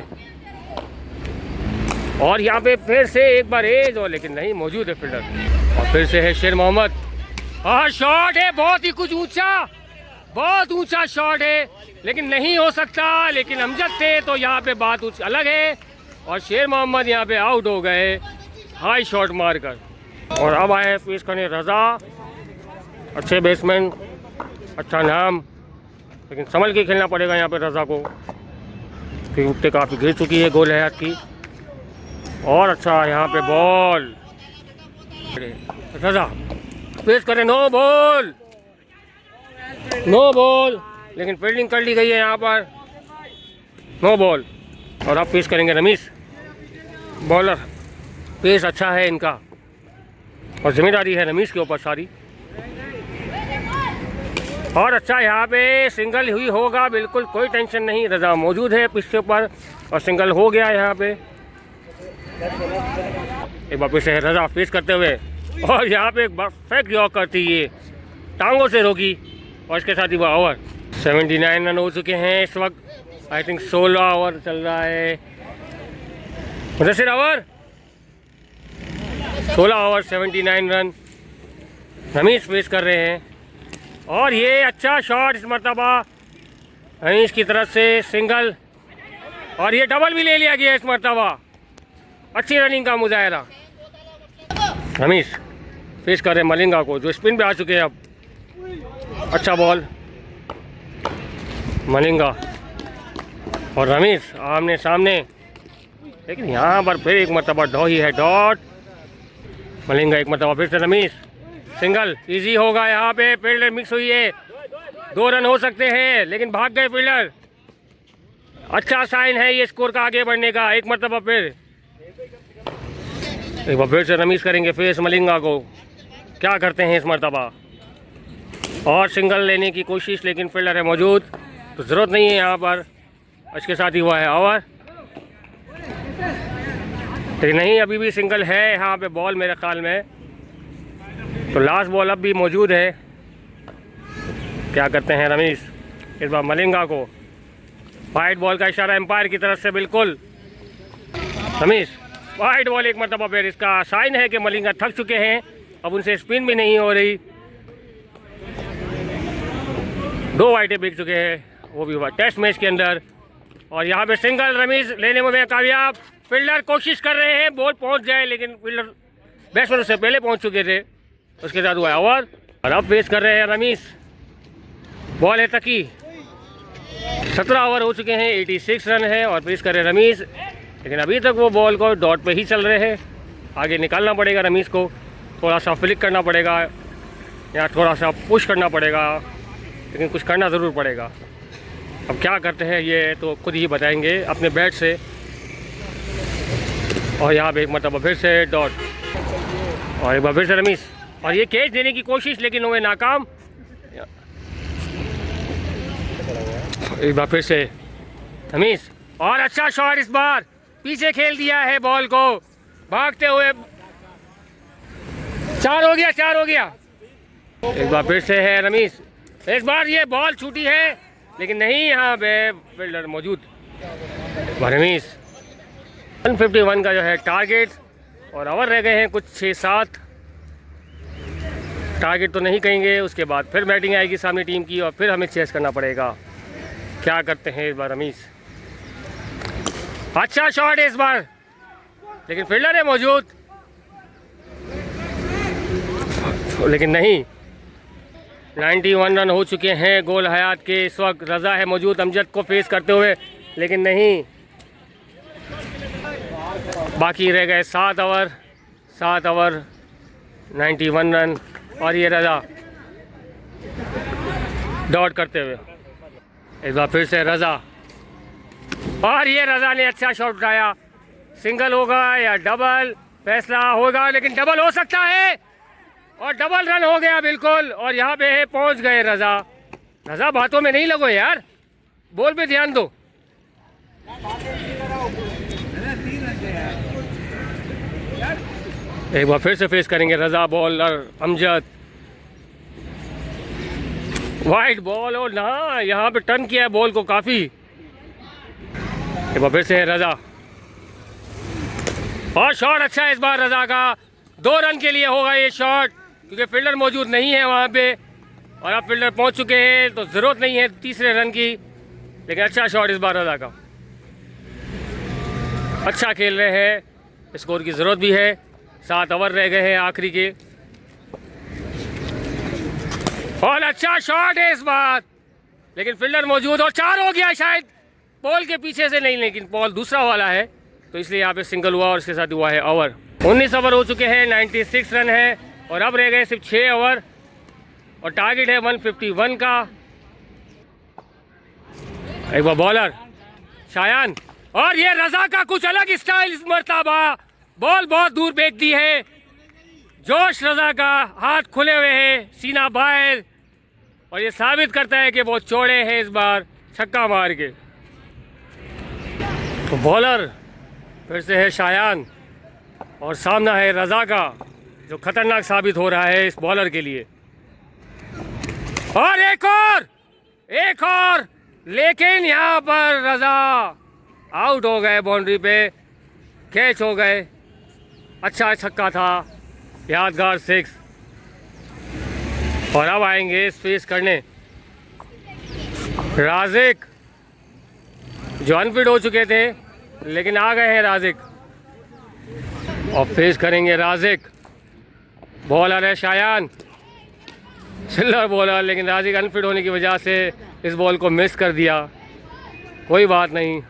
और यहाँ पे फिर से एक बार एज और लेकिन नहीं मौजूद है फील्डर। और फिर से है शेर मोहम्मद। हाँ शॉट है बहुत ही कुछ ऊंचा, बहुत ऊंचा शॉट है लेकिन नहीं हो सकता। लेकिन अमजद थे तो यहाँ पे बात कुछ अलग है और शेर मोहम्मद यहाँ पे आउट हो गए हाई शॉट मारकर। और अब आए पेश करने रज़ा, अच्छे बैट्समैन, अच्छा नाम, लेकिन संभल के खेलना पड़ेगा यहाँ पे रज़ा को क्योंकि विकेट काफ़ी गिर चुकी है गोल हयात की। और अच्छा यहाँ पे बॉल, रज़ा पेश करें, नो बॉल, नो बॉल, लेकिन फील्डिंग कर ली गई है यहाँ पर, नो बॉल। और अब पेश करेंगे रमीश, बॉलर, पेस अच्छा है इनका और जिम्मेदारी है रमीश के ऊपर सारी। और अच्छा यहाँ पे सिंगल हुई होगा, बिल्कुल कोई टेंशन नहीं, रज़ा मौजूद है पिच पर और सिंगल हो गया यहाँ पे। एक बार से रज़ा पेश करते हुए और यहाँ पे एक परफेक्ट यॉर्क करती है, टांगों से रोकी और इसके साथ ही वो ओवर। 79 रन हो चुके हैं इस वक्त, आई थिंक 16 ओवर चल रहा है, Mudassir over 16 over 79 run Ramish पेश कर रहे हैं। और ये अच्छा शॉट इस मरतबा रमीश की तरफ से, सिंगल, और ये डबल भी ले लिया गया इस मरतबा, अच्छी रनिंग का मुजाहरा। रमीश पेश कर रहे हैं मलिंगा को जो स्पिन पे आ चुके हैं अब, अच्छा बॉल, मलिंगा और रमीश आमने सामने, लेकिन यहाँ पर फिर एक मरतबा ढोही है डॉट, मलिंगा एक मरतबा फिर से रमीश, सिंगल इजी होगा यहाँ पे, फील्डर मिक्स हुई है, 2 रन हो सकते हैं लेकिन भाग गए फील्डर, अच्छा साइन है ये स्कोर का आगे बढ़ने का। एक मरतबा फिर एक बार फिर से रमीश करेंगे फेस मलिंगा को, क्या करते हैं इस मरतबा, और सिंगल लेने की कोशिश लेकिन फील्डर है मौजूद तो ज़रूरत नहीं है यहाँ पर, इसके साथ ही हुआ है ओवर, लेकिन नहीं अभी भी सिंगल है यहाँ पे बॉल मेरे ख्याल में, तो लास्ट बॉल अब भी मौजूद है। क्या करते हैं रमीश, इस बार मलिंगा को, वाइड बॉल का इशारा एम्पायर की तरफ से, बिल्कुल रमीश वाइड बॉल एक मरतबा फिर, इसका साइन है कि मलिंगा थक चुके हैं, अब उनसे स्पिन भी नहीं हो रही, 2 वाइडें बिक चुके हैं वो भी हुआ टेस्ट मैच के अंदर। और यहाँ पे सिंगल रमीश लेने में कामयाब, फील्डर कोशिश कर रहे हैं बॉल पहुँच जाए लेकिन फील्डर बैट्समैन से पहले पहुँच चुके थे, उसके साथ हुआ ओवर। और अब पेश कर रहे हैं रमीश, बॉल है तकी, 17 ओवर हो चुके हैं, 86 रन है और पेश कर रहे हैं रमीश, लेकिन अभी तक वो बॉल को डॉट पे ही चल रहे हैं, आगे निकालना पड़ेगा रमीश को, थोड़ा सा फ्लिक करना पड़ेगा या थोड़ा सा पुश करना पड़ेगा, लेकिन कुछ करना ज़रूर पड़ेगा। अब क्या करते हैं ये तो खुद ही बताएंगे अपने बैट से। और यहाँ पे एक मरतबा फिर से डॉट और एक बार फिर से रमीश, और ये कैच देने की कोशिश लेकिन वो नाकाम, एक बार फिर से रमीश, और अच्छा शॉट इस बार, पीछे खेल दिया है बॉल को भागते हुए, 4 हो गया, 4 हो गया। एक बार फिर से है रमीश, इस बार ये बॉल छूटी है लेकिन नहीं यहाँ पे फील्डर मौजूद, रमीश 151 का जो है टारगेट, और ओवर रह गए हैं कुछ 6-7, टारगेट तो नहीं कहेंगे, उसके बाद फिर बैटिंग आएगी सामने टीम की और फिर हमें चेस करना पड़ेगा। क्या करते हैं इस बार रमीश, अच्छा शॉट है इस बार लेकिन फील्डर है मौजूद, लेकिन नहीं, 91 रन हो चुके हैं गोल हयात के इस वक्त, रज़ा है मौजूद अमजद को फेस करते हुए लेकिन नहीं, बाकी रह गए 7 ओवर 91 रन, और ये रज़ा डॉट करते हुए, एक बार फिर से रज़ा, और ये रज़ा ने अच्छा शॉट उठाया, सिंगल होगा या डबल फैसला होगा, लेकिन डबल हो सकता है और डबल रन हो गया बिल्कुल, और यहाँ पे पहुँच गए रज़ा। रज़ा बातों में नहीं लगो यार, बॉल पे ध्यान दो। एक बार फिर से फेस करेंगे रज़ा, बॉलर अमजद, वाइड बॉल, और ना यहाँ पे टर्न किया है बॉल को काफ़ी। एक बार फिर से है रज़ा, और शॉट अच्छा है इस बार रजा का, 2 रन के लिए होगा ये शॉट क्योंकि फील्डर मौजूद नहीं है वहाँ पे और अब फील्डर पहुँच चुके हैं तो ज़रूरत नहीं है तीसरे रन की, लेकिन अच्छा शॉट इस बार रजा का। अच्छा खेल रहे हैं, स्कोर की ज़रूरत भी है, 7 ओवर रह गए हैं आखिरी के। और अच्छा शॉट है इस बार, लेकिन फील्डर मौजूद और 4 हो गया शायद, बॉल के पीछे से नहीं, लेकिन बॉल दूसरा वाला है तो इसलिए यहाँ पे सिंगल हुआ और इसके साथ हुआ है ओवर। 19 ओवर हो चुके हैं, 96 रन है और अब रह गए सिर्फ 6 ओवर और टारगेट है 151 का। एक बार बॉलर शायान और ये रजा का कुछ अलग स्टाइल इस मर्तबा, बॉल बहुत दूर फेंक दी है, जोश रजा का, हाथ खुले हुए हैं, सीना बाहर और ये साबित करता है कि वो चौड़े हैं इस बार छक्का मार के। तो बॉलर फिर से है शायान और सामना है रजा का जो खतरनाक साबित हो रहा है इस बॉलर के लिए। और एक और लेकिन यहाँ पर रजा आउट हो गए, बाउंड्री पे कैच हो गए। अच्छा छक्का था, यादगार 6। और अब आएंगे फेस करने राजिक जो अनफिट हो चुके थे, लेकिन आ गए हैं राजिक और फेस करेंगे राजिक। बॉलर है शायान, चिल्लर बॉलर, लेकिन राजिक अनफिट होने की वजह से इस बॉल को मिस कर दिया, कोई बात नहीं।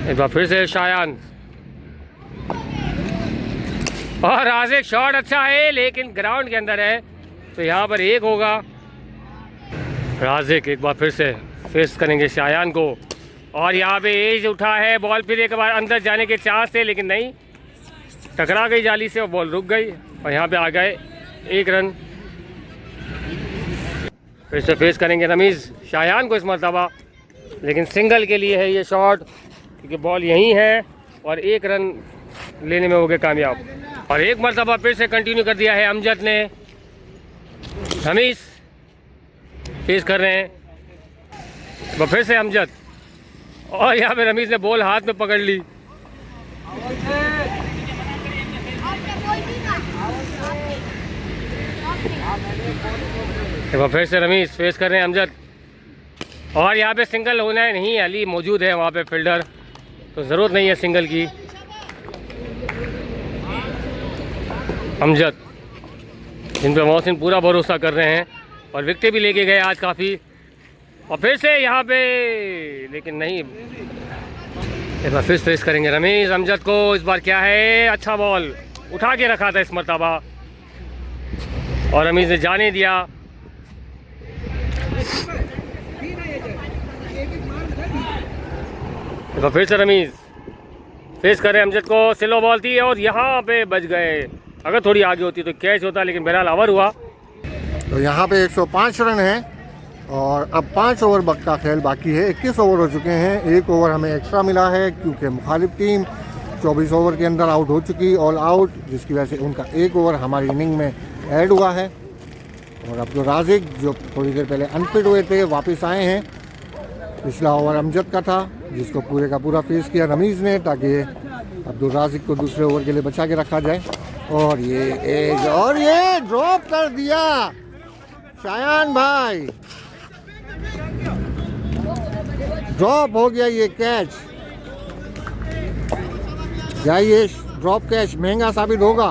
एक बार फिर से शायान और राजिक, शॉट अच्छा है लेकिन ग्राउंड के अंदर है तो यहाँ पर 1 होगा। राजिक एक बार फिर से फेस करेंगे शायान को और यहाँ पे एज उठा है, बॉल फिर एक बार अंदर जाने के चांस थे लेकिन नहीं, टकरा गई जाली से और बॉल रुक गई और यहाँ पे आ गए 1 रन। फिर से फेस करेंगे रमीज़ शायान को इस मरतबा, लेकिन सिंगल के लिए है ये शॉट क्योंकि बॉल यहीं है और 1 रन लेने में हो गए कामयाब। और एक मरतबा फिर से कंटिन्यू कर दिया है अमजद ने, रमीज़ फेस कर रहे हैं वो फिर से अमजद और यहाँ पे रमीज़ ने बॉल हाथ में पकड़ ली। एक बार फिर से रमीज़ फेस कर रहे हैं अमजद और यहाँ पे सिंगल होना है नहीं, अली मौजूद है वहाँ पे फील्डर तो ज़रूरत नहीं है सिंगल की। अमजद जिन पे मोहसिन पूरा भरोसा कर रहे हैं और विकेट भी लेके गए आज काफ़ी, और फिर से यहाँ पे लेकिन नहीं। एक बार फिर फेस करेंगे रमीज़ अमजद को, इस बार क्या है, अच्छा बॉल उठा के रखा था इस मरतबा और रमीज़ ने जाने दिया। एक बार फिर से रमीज़ फेस करें अमजद को, स्लो बॉल थी और यहाँ पे बच गए, अगर थोड़ी आगे होती तो कैच होता, लेकिन बहरहाल ओवर हुआ। तो यहाँ पे 105 रन है और अब 5 ओवर वक्त का खेल बाकी है। 21 ओवर हो चुके हैं, 1 ओवर हमें एक्स्ट्रा मिला है क्योंकि मुखालिफ टीम 24 ओवर के अंदर आउट हो चुकी, ऑल आउट, जिसकी वजह से उनका 1 ओवर हमारी इनिंग में ऐड हुआ है। और अब्दुल राजिक जो थोड़ी देर पहले अनफिट हुए थे वापस आए हैं। पिछला ओवर अमजद का था जिसको पूरे का पूरा फेस किया रमीज़ ने ताकि अब्दुल राजिक को दूसरे ओवर के लिए बचा के रखा जाए। और ये एज और ये ड्रॉप कर दिया शायान भाई, ड्रॉप हो गया ये कैच। क्या ये ड्रॉप कैच महंगा साबित होगा?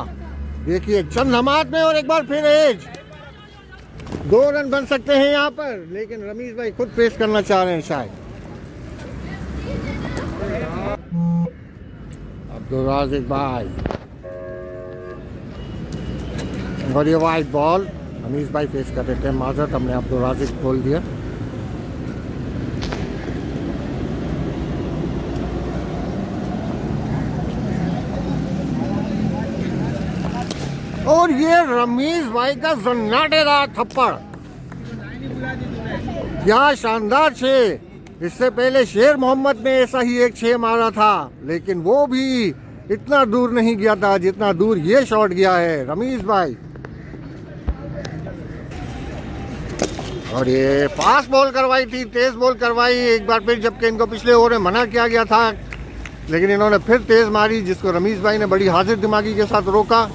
देखिए चंद लम्हात में और एक बार फिर एज, 2 रन बन सकते हैं यहाँ पर, लेकिन रमीज़ भाई खुद पेश करना चाह रहे हैं शायद। अब्दुल राजिक भाई और ये वाइट बॉल, रमीज़ भाई फेस कर रहे थे, माजरत हमने अब्दुल राजिक बोल दिया। और ये रमीज़ भाई का जन्नाटेदार थप्पड़, क्या शानदार 6। इससे पहले शेर मोहम्मद ने ऐसा ही एक 6 मारा था, लेकिन वो भी इतना दूर नहीं गया था जितना दूर ये शॉट गया है रमीज़ भाई। और ये फास्ट बॉल करवाई थी, तेज बॉल करवाई एक बार फिर, जबकि इनको पिछले ओवर में मना किया गया था लेकिन इन्होंने फिर तेज़ मारी, जिसको रमीज़ भाई ने बड़ी हाजिर दिमागी के साथ रोका।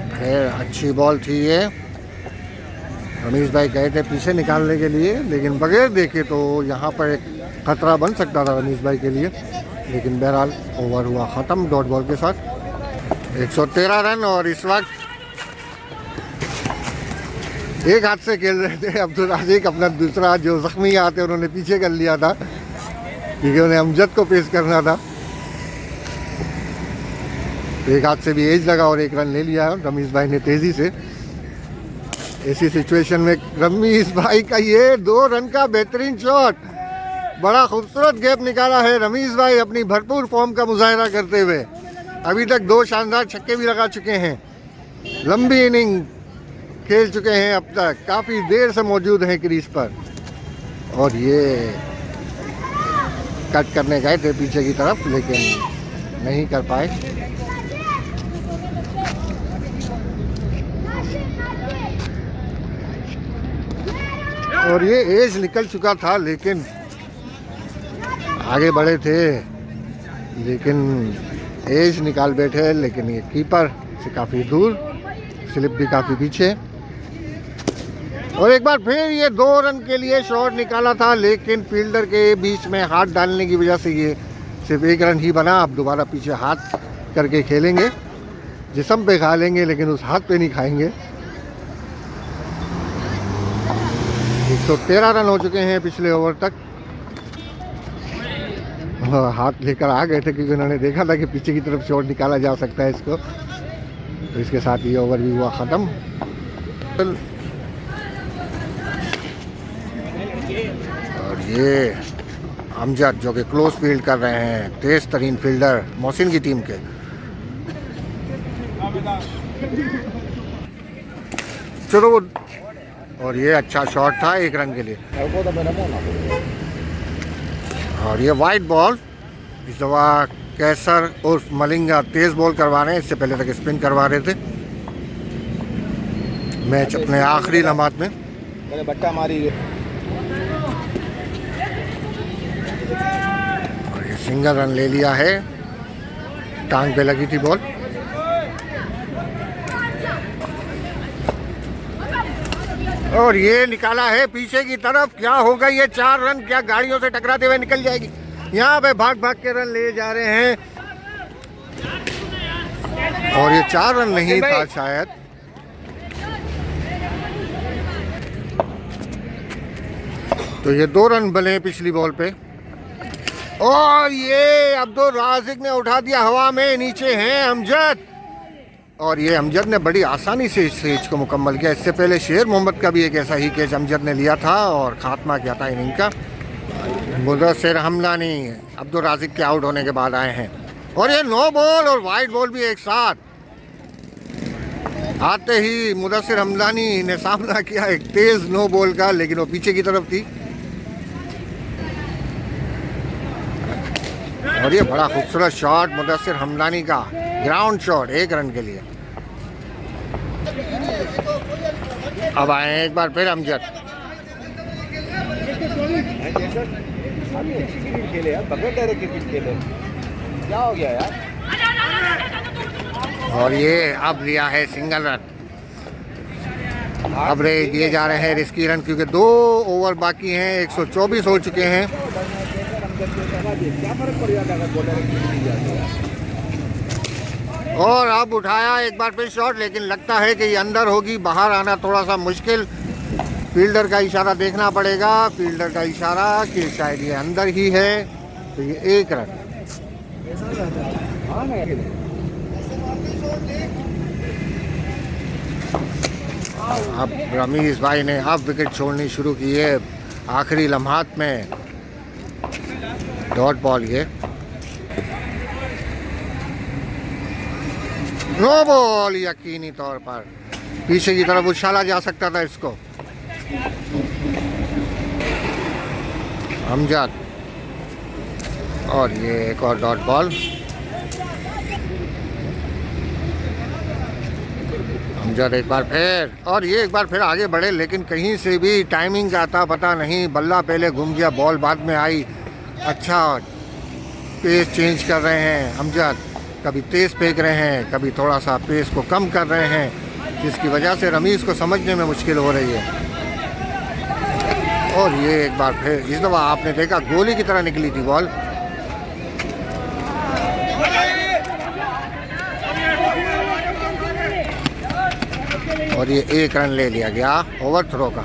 फिर अच्छी बॉल थी ये। रमीज़ भाई गए थे पीछे निकालने के लिए, लेकिन बगैर देखे तो यहाँ पर एक खतरा बन सकता था रमीज़ भाई के लिए। लेकिन बहरहाल ओवर हुआ ख़त्म डॉट बॉल के साथ। 113 रन। और इस वक्त एक हाथ से खेल रहे थे अब्दुल राज़िक। अपना दूसरा जो ज़ख्मी हाथ है उन्होंने पीछे कर लिया था, क्योंकि उन्हें अमजद को पेश करना था। एक हाथ से भी एज लगा और एक रन ले लिया रमीज़ भाई ने तेज़ी से। ऐसी सिचुएशन में रमीज़ भाई का ये 2 रन का बेहतरीन शॉट, बड़ा खूबसूरत गैप निकाला है रमीज़ भाई अपनी भरपूर फॉर्म का मुजाहरा करते हुए। अभी तक 2 शानदार छक्के भी लगा चुके हैं, लंबी इनिंग खेल चुके हैं अब तक, काफ़ी देर से मौजूद हैं क्रीज पर। और ये कट करने गए थे पीछे की तरफ, लेकिन नहीं कर पाए। और ये एज निकल चुका था, लेकिन आगे बढ़े थे, लेकिन एज निकाल बैठे। लेकिन ये कीपर से काफ़ी दूर, स्लिप भी काफ़ी पीछे। और एक बार फिर ये 2 रन के लिए शॉट निकाला था, लेकिन फील्डर के बीच में हाथ डालने की वजह से ये सिर्फ 1 रन ही बना। अब दोबारा पीछे हाथ करके खेलेंगे, जिस्म पे खा लेंगे लेकिन उस हाथ पे नहीं खाएंगे। 113 रन हो चुके हैं पिछले ओवर तक। हाथ लेकर आ गए थे क्योंकि उन्होंने देखा था कि पीछे की तरफ शॉट निकाला जा सकता है इसको। तो इसके साथ ये ओवर भी हुआ ख़त्म। और ये अमजद जो कि क्लोज फील्ड कर रहे हैं, तेज़ तरीन फील्डर मोहसिन की टीम के। चलो, और ये अच्छा शॉट था 1 रन के लिए। और ये वाइड बॉल, इस दफ़ा कैसर और मलिंगा तेज़ बॉल करवा रहे हैं, इससे पहले तक स्पिन करवा रहे थे। मैच अपने आखिरी लम्हात में। बट्टा मारी। और ये सिंगल रन ले लिया है, टांग पे लगी थी बॉल। और ये निकाला है पीछे की तरफ। क्या होगा ये 4 रन? क्या गाड़ियों से टकराते हुए निकल जाएगी? यहाँ पे भाग भाग के रन ले जा रहे हैं। और ये 4 रन नहीं था शायद। तो ये 2 रन बने पिछली बॉल पे। और ये अब्दुल राज़िक ने उठा दिया हवा में, नीचे हैं अमजद। और ये अमजद ने बड़ी आसानी से इस कैच को मुकम्मल किया। इससे पहले शेर मोहम्मद का भी एक ऐसा ही कैच अमजद ने लिया था और खात्मा किया था इनिंग का। मुदस्सिर हमलानी अब्दुल राज़िक के आउट होने के बाद आए हैं। और ये नो बॉल और वाइड बॉल भी एक साथ आते ही मुदस्सिर हमलानी ने सामना किया एक तेज़ नो बॉल का, लेकिन वो पीछे की तरफ थी। और ये बड़ा खूबसूरत शॉट मुदस्सिर हमलानी का, ग्राउंड शॉट 1 रन के लिए। अब आए एक बार फिर अमजद। क्या हो गया यार? और ये अब लिया है सिंगल रन। अब दिए जा रहे हैं रिस्की रन, क्योंकि 2 ओवर बाकी हैं। 124 हो चुके हैं। और अब उठाया एक बार फिर शॉट, लेकिन लगता है कि ये अंदर होगी, बाहर आना थोड़ा सा मुश्किल। फील्डर का इशारा देखना पड़ेगा, फील्डर का इशारा कि शायद ये अंदर ही है। तो ये 1 रन। अब रमीज़ भाई ने अब विकेट छोड़नी शुरू की है आखिरी लम्हात में। डॉट बॉल ये नो बॉल, यकीनी तौर पर पीछे की तरफ उछाला जा सकता था इसको। अमजद और ये एक और डॉट बॉल। अमजद एक बार फिर, और ये एक बार फिर आगे बढ़े, लेकिन कहीं से भी टाइमिंग का आता पता नहीं। बल्ला पहले घूम गया, बॉल बाद में आई। अच्छा पेस चेंज कर रहे हैं अमजद, कभी तेज़ फेंक रहे हैं, कभी थोड़ा सा पेस को कम कर रहे हैं, जिसकी वजह से रमीज़ को समझने में मुश्किल हो रही है। और ये एक बार फिर, इस दफ़ा आपने देखा गोली की तरह निकली थी बॉल। और ये 1 रन ले लिया गया ओवर थ्रो का।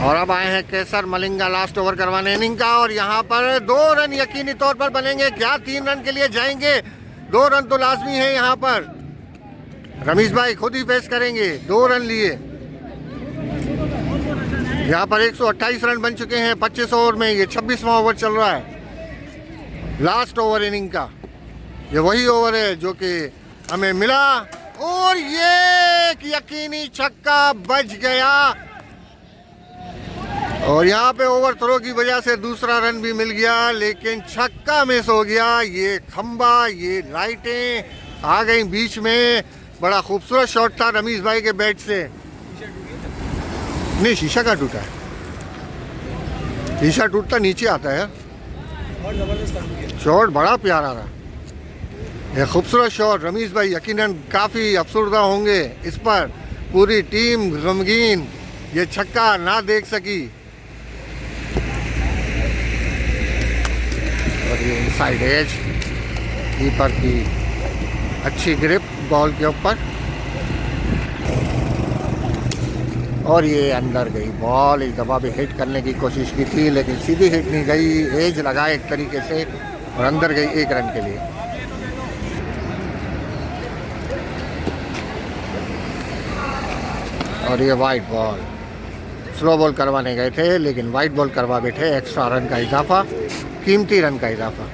और अब आए हैं केसर मलिंगा लास्ट ओवर करवाने इनिंग का, और यहाँ पर 2 रन यकीनी तौर पर बनेंगे। क्या 3 रन के लिए जाएंगे? 2 रन तो लाजमी है यहाँ पर। रमीश भाई खुद ही फेस करेंगे। 2 रन लिए। यहाँ पर 128 रन बन चुके हैं 25 ओवर में। ये 26वां ओवर चल रहा है लास्ट ओवर इनिंग का। ये वही ओवर है जो कि हमें मिला, और ये एक यकीनी छक्का बच गया। और यहाँ पे ओवर थ्रो की वजह से दूसरा रन भी मिल गया, लेकिन छक्का मिस हो गया। ये खंबा, ये लाइटें आ गई बीच में। बड़ा खूबसूरत शॉट था रमीश भाई के बैट से। नहीं, शीशा का टूटा है। शीशा टूटता नीचे आता है। शॉट बड़ा प्यारा रहा, ये खूबसूरत शॉट। रमीश भाई यकीनन काफ़ी अफसरदा होंगे इस पर। पूरी टीम गमगीन, ये छक्का ना देख सकी। और ये इनसाइड एज, कीपर की अच्छी ग्रिप बॉल के ऊपर, और ये अंदर गई बॉल। इस दफ़ा भी हिट करने की कोशिश की थी, लेकिन सीधी हिट नहीं गई। एज लगा एक तरीके से, और अंदर गई 1 रन के लिए। और ये वाइट बॉल, स्लो बॉल करवाने गए थे, लेकिन वाइट बॉल करवा बैठे। एक्स्ट्रा रन का इजाफा, कीमती रन का इजाफा।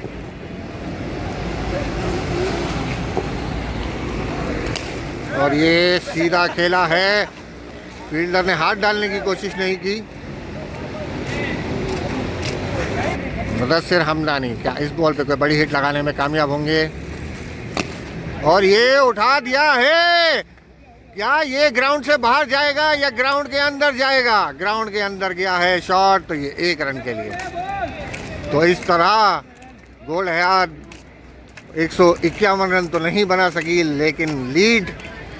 और ये सीधा खेला है, फील्डर ने हाथ डालने की कोशिश नहीं की। मुदस्सिर हमदानी क्या इस बॉल पे कोई बड़ी हिट लगाने में कामयाब होंगे? और ये उठा दिया है। क्या ये ग्राउंड से बाहर जाएगा या ग्राउंड के अंदर जाएगा? ग्राउंड के अंदर गया है शॉट, तो ये 1 रन के लिए। तो इस तरह गोल हयात 151 रन तो नहीं बना सकी, लेकिन लीड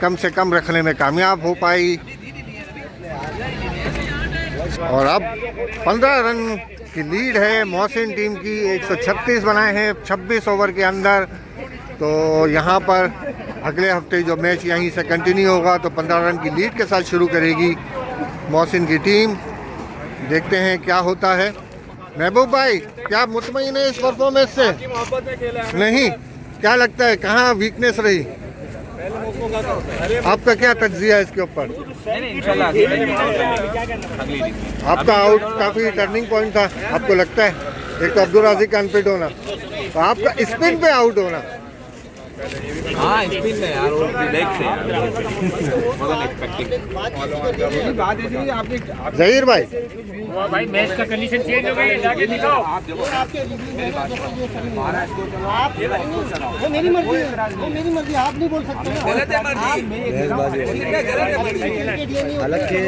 कम से कम रखने में कामयाब हो पाई। और अब 15 रन की लीड है मोहसिन टीम की। 136 बनाए हैं 26 ओवर के अंदर। तो यहाँ पर अगले हफ्ते जो मैच यहीं से कंटिन्यू होगा, तो 15 रन की लीड के साथ शुरू करेगी मोहसिन की टीम। देखते हैं क्या होता है। महबूब भाई, क्या मुतमईन है इस परफॉर्मेंस से? नहीं, क्या लगता है कहाँ वीकनेस रही? आपका क्या तज्जिया है इसके ऊपर? आपका आउट काफ़ी टर्निंग पॉइंट था, आपको लगता है? एक तो अब्दुल राज़िक का अनफिट होना, तो आपका स्पिन पे आउट होना। हाँ, स्पिन में यार, वो लेग से जहीर भाई, भाई मैच का कंडीशन चेंज हो गई, जाके दिखाओ। वो मेरी मर्जी है, वो मेरी मर्जी, आप नहीं बोल सकते। गलत है मर्जी। हालांकि